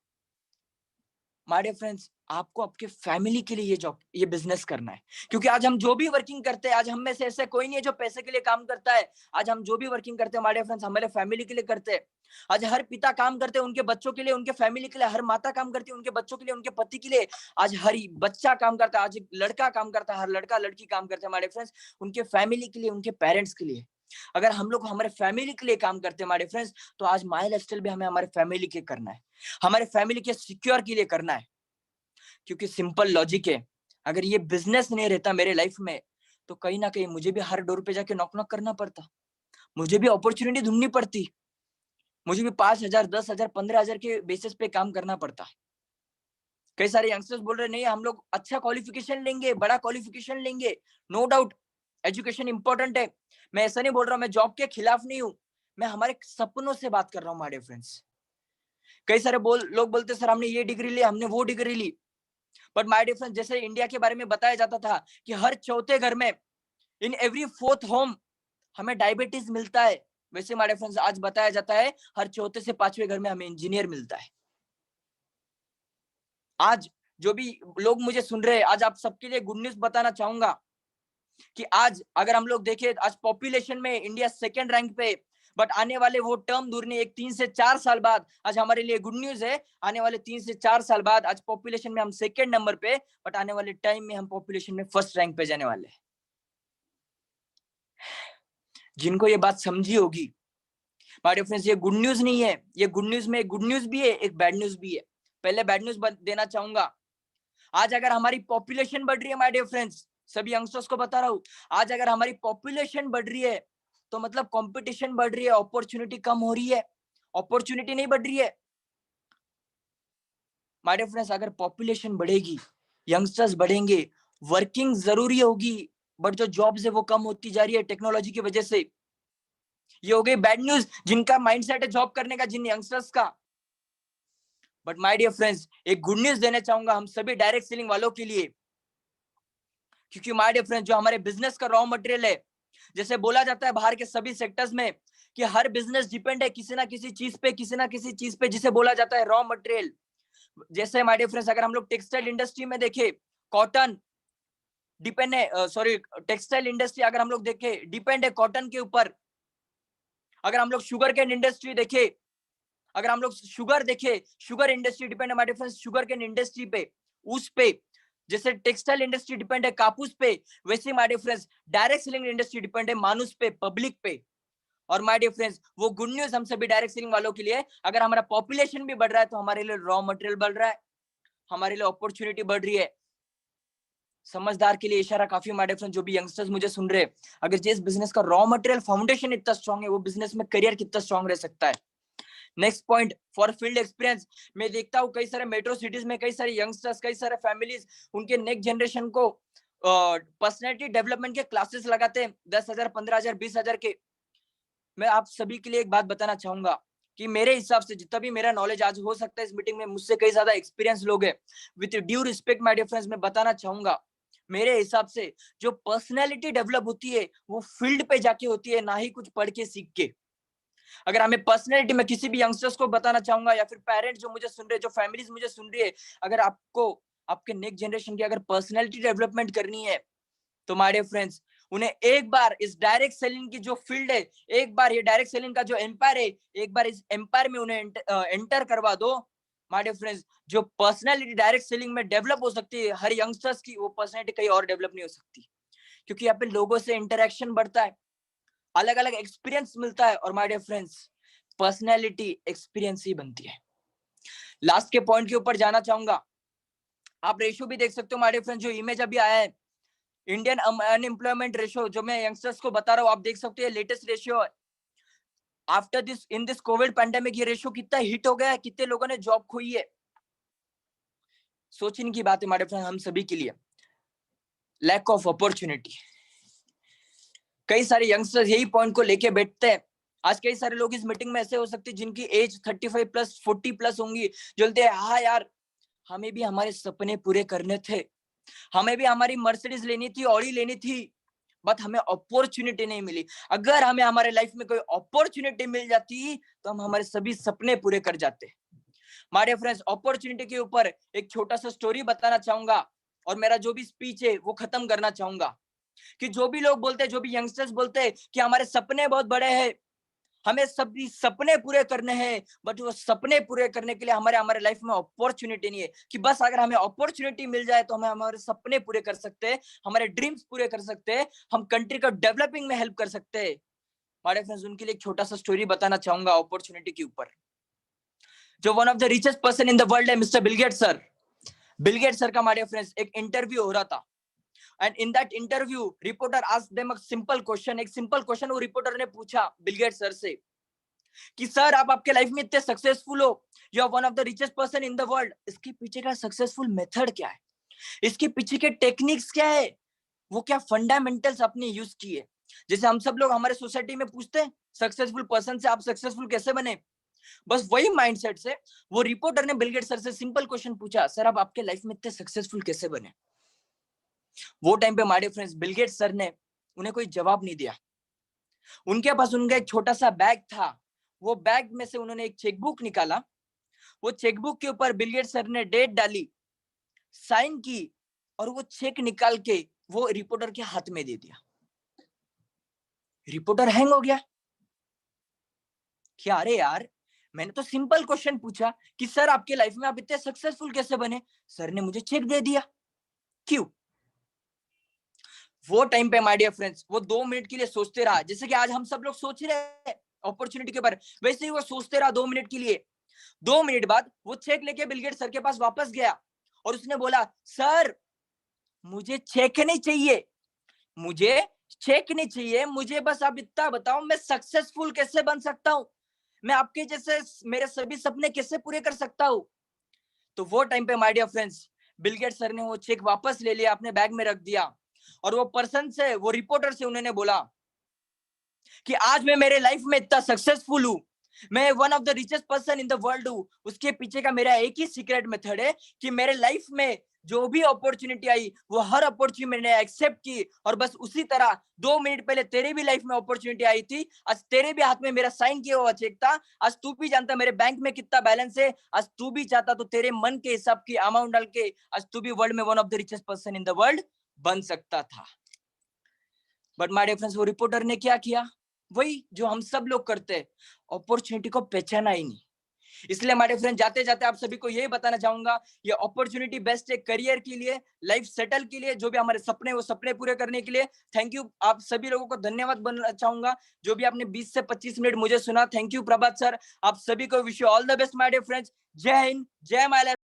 माय डियर फ्रेंड्स, आपको आपके फैमिली के लिए ये जॉब, ये बिजनेस करना है, क्योंकि आज हम जो भी वर्किंग करते हैं, आज हम में से ऐसे कोई नहीं है जो पैसे के लिए काम करता है। आज हम जो भी वर्किंग करते हैं माय डियर फ्रेंड्स, हमारे फैमिली के लिए करते हैं। आज हर पिता काम करते हैं उनके बच्चों के लिए, उनके फैमिली के लिए, हर माता काम करती है उनके बच्चों के लिए, उनके पति के लिए। आज हर बच्चा काम करता है, आज लड़का काम करता है, हर लड़का लड़की काम करते हैं माय डियर फ्रेंड्स, उनके फैमिली के लिए, उनके पेरेंट्स के लिए। अगर हम लोग हमारे फैमिली के लिए काम करते हैं माय डियर फ्रेंड्स, तो आज माई लाइफस्टाइल भी हमें हमारे फैमिली के करना है, हमारे फैमिली के सिक्योर के लिए करना है। क्योंकि सिंपल लॉजिक है, अगर ये बिजनेस नहीं रहता मेरे लाइफ में, तो कहीं ना कहीं मुझे भी हर डोर पे जाके नॉक नॉक करना पड़ता, मुझे भी अपॉर्चुनिटी ढूंढनी पड़ती, मुझे भी 5,000, 10,000, 15,000 के बेसिस पे काम करना पड़ता। कई सारे यंगस्टर्स बोल रहे नहीं, हम लोग अच्छा क्वालिफिकेशन लेंगे, बड़ा क्वालिफिकेशन लेंगे। नो डाउट, एजुकेशन इंपॉर्टेंट है। मैं ऐसा नहीं बोल रहा हूँ, मैं जॉब के खिलाफ नहीं हूँ, मैं हमारे सपनों से बात कर रहा हूँ माय फ्रेंड्स। कई सारे लोग बोलते सर हमने ये डिग्री ली, हमने वो डिग्री ली, बट माय डिफरेंस, जैसे इंडिया के बारे में बताया जाता था कि हर चौथे घर में, इन एवरी फोर्थ होम, हमें डायबिटीज मिलता है, वैसे माय डिफरेंस आज बताया जाता है हर चौथे से पांचवें घर में हमें इंजीनियर मिलता है। आज जो भी लोग मुझे सुन रहे हैं, आज आप सबके लिए गुड न्यूज बताना चाहूंगा कि आज अगर हम लोग देखें, आज पॉपुलेशन में इंडिया सेकंड रैंक पे, बट आने वाले वो टर्म दूर नहीं, एक 3 से 4 साल बाद, आज हमारे लिए गुड न्यूज है, आने वाले 3 से 4 साल बाद आज पॉपुलेशन में हम सेकंड नंबर पे, बट आने वाले टाइम में हम पॉपुलेशन में फर्स्ट रैंक पे जाने वाले हैं। जिनको ये बात समझी होगी माय डियर फ्रेंड्स, ये गुड न्यूज नहीं है, ये गुड न्यूज में गुड न्यूज भी है, एक बैड न्यूज भी है। पहले बैड न्यूज देना चाहूंगा, आज अगर हमारी पॉपुलेशन बढ़ रही है माय डियर फ्रेंड्स, सभी यंगस्टर्स को बता रहा हूं, आज अगर हमारी पॉपुलेशन बढ़ रही है, तो मतलब कंपटीशन बढ़ रही है, अपॉर्चुनिटी कम हो रही है, अपॉर्चुनिटी नहीं बढ़ रही है। माय डियर फ्रेंड्स, अगर पॉपुलेशन बढ़ेगी, यंगस्टर्स बढ़ेंगे, वर्किंग जरूरी होगी, बट जो जॉब्स है वो कम होती जा रही है टेक्नोलॉजी की वजह से। ये हो गई बैड न्यूज जिनका माइंडसेट है जॉब करने का, जिन यंगस्टर्स का। बट माय डियर फ्रेंड्स, एक गुड न्यूज देना चाहूंगा हम सभी डायरेक्ट सेलिंग वालों के लिए, क्योंकि माय डियर फ्रेंड्स, जो हमारे बिजनेस का रॉ मटेरियल है, जैसे बोला जाता है बाहर के सभी सेक्टर्स में कि हर बिजनेस डिपेंड है किसी ना किसी चीज पे, किसी ना किसी चीज पे, जिसे बोला जाता है रॉ मटेरियल। जैसे माय डियर फ्रेंड्स, अगर हम लोग टेक्सटाइल इंडस्ट्री में देखें, कॉटन डिपेंड है, सॉरी, टेक्सटाइल इंडस्ट्री अगर हम लोग देखें डिपेंड है कॉटन के ऊपर। अगर हम लोग शुगर केन इंडस्ट्री देखें, अगर हम लोग शुगर देखें, शुगर इंडस्ट्री डिपेंड है हमारे फ्रेंड्स शुगर केन इंडस्ट्री पे, उस पे। जैसे टेक्सटाइल इंडस्ट्री डिपेंड है कापूस पे, वैसे हमारे friends direct selling industry depend है मानुष पे, पब्लिक पे। और माय डियर फ्रेंड्स, वो गुड न्यूज हम सभी डायरेक्ट सेलिंग वालों के लिए, अगर हमारा पॉपुलेशन भी बढ़ रहा है तो हमारे लिए रॉ मटेरियल बढ़ रहा है, हमारे लिए अपॉर्चुनिटी बढ़ रही है। समझदार के लिए इशारा काफी माय डियर फ्रेंड्स, जो भी यंगस्टर्स मुझे सुन रहे हैं, अगर जिस बिजनेस का रॉ मटेरियल फाउंडेशन इतना स्ट्रांग है, वो बिजनेस में करियर कितना स्ट्रांग रह सकता है। Next point, for field experience. मैं देखता हूँ कई सारे मेट्रो सिटीज में कई सारे यंगस्टर्स, कई सारे फैमिलीज उनके नेक्स्ट जनरेशन को पर्सनैलिटी डेवलपमेंट के क्लासेस लगाते हैं 10,000, 15,000, 20,000 के। मैं आप सभी के लिए एक बात बताना चाहूंगा कि मेरे हिसाब से जितना भी मेरा नॉलेज आज हो सकता है इस मीटिंग में, मुझसे कई ज्यादा एक्सपीरियंस लोग हैं, with due respect my dear friends, मैं बताना चाहूंगा मेरे हिसाब से जो पर्सनैलिटी डेवलप होती है वो फील्ड पे जाके होती है, ना ही कुछ पढ़ के सीख के। अगर हमें पर्सनैलिटी में किसी भी यंगस्टर्स को बताना चाहूंगा, या फिर पेरेंट्स जो मुझे सुन रहे, जो फैमिलीज मुझे सुन रही है, अगर आपको आपके नेक्स्ट जनरेशन की अगर पर्सनैलिटी डेवलपमेंट करनी है तो माय डियर फ्रेंड्स, उन्हें एक बार इस डायरेक्ट सेलिंग की जो फील्ड है, एक बार ये डायरेक्ट सेलिंग का जो एम्पायर है, एक बार इस एम्पायर में उन्हें एंटर करवा दो। माय डियर फ्रेंड्स, जो पर्सनैलिटी डायरेक्ट सेलिंग में डेवलप हो सकती है हर यंगस्टर्स की, वो पर्सनैलिटी कहीं और डेवलप नहीं हो सकती, क्योंकि यहाँ पे लोगों से इंटरेक्शन बढ़ता है, अलग अलग एक्सपीरियंस मिलता है, और my dear friends, personality experience ही बनती है। लास्ट के पॉइंट के ऊपर जाना चाहूंगा। आप रेशियो भी देख सकते हो माय डियर फ्रेंड्स, जो इमेज अभी आया है इंडियन अनएम्प्लॉयमेंट रेशियो, जो मैं यंगस्टर्स को बता रहा हूँ, आप देख सकते हो लेटेस्ट रेशियो है। After this, in this Covid pandemic, ये रेशियो कितना हिट हो गया है, कितने लोगों ने जॉब खोई है। सोचने की बात है हमारे फ्रेंड हम सभी के लिए, लैक ऑफ अपॉर्चुनिटी। कई सारे यंगस्टर्स यही पॉइंट को लेके बैठते हैं। आज कई सारे लोग इस मीटिंग में ऐसे हो सकते हैं जिनकी एज 35 प्लस 40 प्लस होंगी, जो बोलते हैं हाँ यार, हमें भी हमारे सपने पूरे करने थे, हमें भी हमारी मर्सिडीज लेनी थी, ऑडी लेनी थी, बट हमें अपॉर्चुनिटी नहीं मिली। अगर हमें हमारे लाइफ में कोई अपॉर्चुनिटी मिल जाती तो हम हमारे सभी सपने पूरे कर जाते। माय फ्रेंड्स, अपॉर्चुनिटी के ऊपर एक छोटा सा स्टोरी बताना चाहूंगा, और मेरा जो भी स्पीच है वो खत्म करना चाहूंगा। कि जो भी लोग बोलते हैं, जो भी यंगस्टर्स बोलते हैं कि हमारे सपने बहुत बड़े हैं, हमें सभी सपने पूरे करने हैं, बट वो सपने पूरे करने के लिए हमारे लाइफ में अपॉर्चुनिटी नहीं है, कि बस अगर हमें अपॉर्चुनिटी मिल जाए तो हमें हमारे सपने पूरे कर सकते हैं, हमारे ड्रीम्स पूरे कर सकते हैं, हम कंट्री को डेवलपिंग में हेल्प कर सकते हैं। हमारे फ्रेंड्स, उनके लिए एक छोटा सा स्टोरी बताना चाहूंगा अपॉर्चुनिटी के ऊपर। जो one of the richest person in the world है, mister Bill Gates sir. Bill Gates sir का हमारे फ्रेंड्स एक इंटरव्यू हो रहा था, and in that interview reporter asked them a simple question. एक सिंपल क्वेश्चन वो रिपोर्टर ने पूछा बिल गेट्स सर से कि सर, आप आपके लाइफ में इतने सक्सेसफुल हो, you are one of the richest person in the world, इसके पीछे का सक्सेसफुल मेथड क्या है, इसके पीछे के टेक्निक्स क्या है, वो क्या फंडामेंटल्स आपने यूज किए। जैसे हम सब लोग हमारे सोसाइटी में पूछते हैं सक्सेसफुल पर्सन से, आप सक्सेसफुल कैसे बने, बस वही माइंडसेट से वो रिपोर्टर ने बिल गेट्स सर से सिंपल क्वेश्चन पूछा, सर आप आपके लाइफ में इतने सक्सेसफुल कैसे बने। वो टाइम पे हमारे फ्रेंड्स बिल गेट्स सर ने उन्हें कोई जवाब नहीं दिया। उनके पास उनका एक छोटा सा बैग था, वो बैग में से उन्होंने एक चेकबुक निकाला, वो चेकबुक के ऊपर बिल गेट्स सर ने डेट डाली, साइन की, और वो चेक निकाल के वो रिपोर्टर के हाथ में दे दिया। रिपोर्टर हैंग हो गया कि अरे यार, मैंने तो सिंपल क्वेश्चन पूछा कि सर आपके लाइफ में आप इतने सक्सेसफुल कैसे बने, सर ने मुझे चेक दे दिया, क्यों। वो टाइम पे माय डियर फ्रेंड्स, वो 2 मिनट के लिए सोचते रहा, जैसे कि आज हम सब लोग सोच रहे हैं अपॉर्चुनिटी के बारे, वैसे ही वो सोचते रहा 2 मिनट के लिए। 2 मिनट बाद वो चेक लेके बिल गेट्स सर के पास वापस गया, और उसने बोला, सर मुझे चेक नहीं चाहिए, मुझे चेक नहीं चाहिए, मुझे बस आप इतना बताओ मैं सक्सेसफुल कैसे बन सकता हूँ, मैं आपके जैसे मेरे सभी सपने कैसे पूरे कर सकता हूँ। तो वो टाइम पे my dear friends, Bill Gates sir ने वो चेक वापस ले लिया, अपने बैग में रख दिया, और वो पर्सन से, वो रिपोर्टर से उन्होंने बोला कि आज मैं मेरे लाइफ में इतना सक्सेसफुल हूँ, मैं one of the richest person in the world हूँ। उसके पीछे का मेरा एक ही सीक्रेट मेथड है कि मेरे लाइफ में जो भी अपॉर्चुनिटी आई वो हर अपॉर्चुनिटी मैंने एक्सेप्ट की, और बस उसी तरह 2 मिनट पहले तेरे भी लाइफ में अपॉर्चुनिटी आई थी, आज तेरे भी हाथ में मेरा साइन किया हुआ चेक था, आज तू भी जानता मेरे बैंक में कितना बैलेंस है, आज तू भी चाहता तो तेरे मन के हिसाब की अमाउंट डाल के आज तू भी वर्ल्ड में one of the richest person in the world बन सकता था। बट माय डियर फ्रेंड्स, वो रिपोर्टर ने क्या किया? वही जो हम सब लोग करते हैं, अपॉर्चुनिटी को पहचाना ही नहीं। इसलिए हमारे फ्रेंड, जाते जाते आप सभी को यही बताना चाहूंगा, ये अपॉर्चुनिटी बेस्ट है करियर के लिए, लाइफ सेटल के लिए, जो भी हमारे सपने वो सपने पूरे करने के लिए। थैंक यू, आप सभी लोगों को धन्यवाद बोलना चाहूंगा जो भी आपने 20 से 25 मिनट मुझे सुना। थैंक यू प्रभात सर, आप सभी को wish you all the best my dear friends. जय हिंद, जय माय